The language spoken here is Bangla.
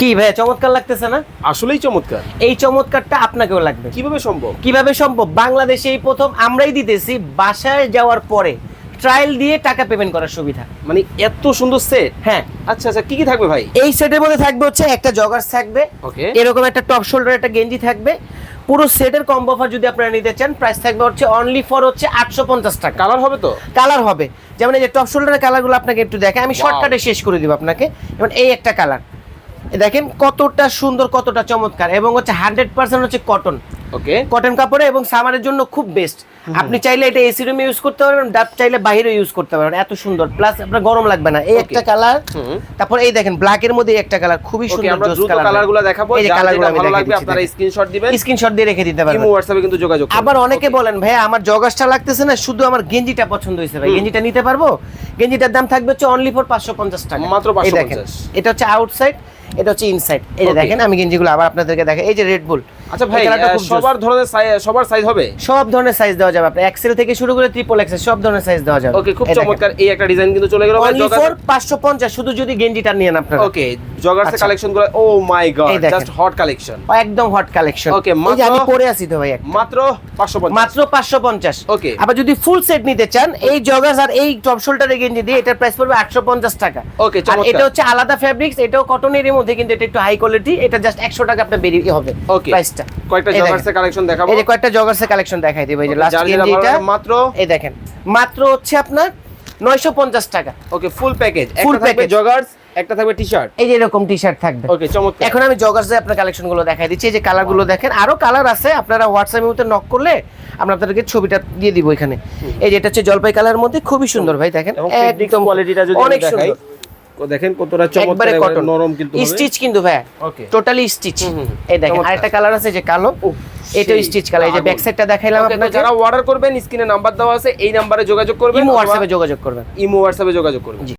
কি ভাই চমৎকার লাগতেছে না? আসলেই চমৎকার। এই চমৎকারটা আপনাকেও লাগবে। কিভাবে সম্ভব? কিভাবে সম্ভব? বাংলাদেশে এই প্রথম আমরাই দিতেছি বাসায় যাওয়ার পরে ট্রায়াল দিয়ে টাকা পেমেন্ট করার সুবিধা। মানে এত সুন্দর সেট। হ্যাঁ, আচ্ছা আচ্ছা, কি কি থাকবে ভাই? এই সেটের মধ্যে থাকবে হচ্ছে একটা জগার্স থাকবে, ওকে, এরকম একটা টপ শোল্ডার একটা গেঞ্জি থাকবে। পুরো সেটের কম্বো অফার যদি আপনারা নিতে চান প্রাইস থাকবে হচ্ছে অনলি ফর হচ্ছে 850 টাকা। কালার হবে তো? কালার হবে, যেমন এই যে টপ শোল্ডারের কালারগুলো আপনাকে একটু দেখে আমি Wow. শর্টকাটে শেষ করে দিব আপনাকে। যেমন এই একটা কালার দেখেন কতটা সুন্দর, কতটা চমৎকার, এবং হচ্ছে 100% হচ্ছে কটন। ওকে, কটন কাপড়ে এবং সামারের জন্য খুব বেস্ট। আপনি চাইলে এটা এসি রুমে ইউজ করতে পারবেন, ডাব চাইলে বাইরে ইউজ করতে পারবেন, এত সুন্দর, প্লাস আপনার গরম লাগবে না। এই একটা কালার, তারপর এই দেখেন ব্ল্যাক এর মধ্যে একটা কালার খুবই ওকে, সুন্দর আমরা জোস দ্রুত কালার। কালারগুলো দেখাবো। এই যে যার কালারগুলো যেটা আমি ভালো দেখাই লাগবে দিচ্ছি, আপনারা স্ক্রিনশট দিবেন, স্ক্রিনশট দিয়ে রেখে দিতে পারবেন। ইমো হোয়াটসঅ্যাপে কিন্তু যোগাযোগ করবেন। আবার অনেকে Okay. বলেন ভাই আমার জগাসটা লাগতেছে না, শুধু আমার গেঞ্জিটা পছন্দ হয়েছে ভাই, গেঞ্জিটা নিতে পারবো? গেঞ্জিটার দাম থাকবে হচ্ছে অনলি ফর 550 টাকা, মাত্র এই দেখেন 550। এটা হচ্ছে আউটসাইড, এটা হচ্ছে ইনসাইড। এই যে Okay. দেখেন আমি গেঞ্জিগুলো আবার আপনাদেরকে দেখাই। এই যে রেড বুল। আচ্ছা ভাই, সবার ধরনের সবার সাইজ হবে? সব ধরনের সাইজ দেওয়া যাবে, আপনার এক্সেল থেকে শুরু করে ট্রিপল এক্সেল সব ধরনের সাইজ দেওয়া যাবে। ওকে, খুব চমৎকার। এই একটা ডিজাইন কিন্তু চলে গেল ভাই। অনলি ফর 550 শুধু যদি গেঞ্জিটা নিয়ে নেন আপনারা। ওকে, জগার্সের আচ্ছা। কালেকশনগুলো ও মাই গড, এই দেখেন। Just hot collection. একদম হট কালেকশন। Okay, এই যে আমি মাত্র- পরে আছি তো ভাই একটা। মাত্র 550। মাত্র 550। Okay. আবার যদি ফুল সেট নিতে চান এই জগাস আর এই টপ শোল্ডারের গেঞ্জি দিয়ে এটার প্রাইস পড়বে 850 টাকা। Okay, আর চমৎকার। এটা হচ্ছে আলাদা ফেব্রিক্স, এটাও কটনের মধ্যে, কিন্তু এটা একটু হাই কোয়ালিটি, এটা জাস্ট 100 টাকা আপনার বেরিয়ে হবে Okay. প্রাইসটা। কয়েকটা এই দেখেন। জগার্সের কালেকশন দেখাবো। এই যে কয়েকটা জগার্সের কালেকশন দেখাই দিব। এই যে Okay, লাস্ট যার যেটা ভালো গেঞ্জিটা লাগে মাত্র, এই দেখেন মাত্র হচ্ছে আপনার 950 টাকা। ওকে, ফুল প্যাকেজ। Full একটা থাকবে package। জগার্স, একটা থাকবে টি-শার্ট। এই যে এরকম টি-শার্ট থাকবে। ওকে, চমৎকার। এখন আমি জগার্সে আপনার কালেকশনগুলো দেখাই দিচ্ছি। এই যে কালারগুলো দেখেন, আরো কালার আছে, আপনারা হোয়াটসঅ্যাপের মধ্যে নক করলে আমরা আপনাদেরকে ছবিটা দিয়ে দিব এখানে। এই যে এটা হচ্ছে জলপাই কালারের মধ্যে খুবই সুন্দর ভাই, দেখেন এবং একদম কোয়ালিটিটা যদি অনেক আমি দেখাই, সুন্দর, ও দেখেন কতটা চমৎকার, একবারে একেবারে কটন নরম কিন্তু হবে। স্টিচ কিন্তু ভাই, ওকে, টোটালি স্টিচ। এই দেখেন চমৎকার। আরেকটা কালার আছে যে কালো, এটাও সেই স্টিচ কালার। এই যে আগুন। ব্যাক সাইডটা দেখাইলাম ওকে, তো আপনাকে। যারা অর্ডার করবেন স্ক্রিনে নাম্বার দেওয়া আছে, এই নাম্বারে যোগাযোগ করবেন, ইমো হোয়াটসঅ্যাপে যোগাযোগ করবেন। ইমো হোয়াটসঅ্যাপে যোগাযোগ করবেন।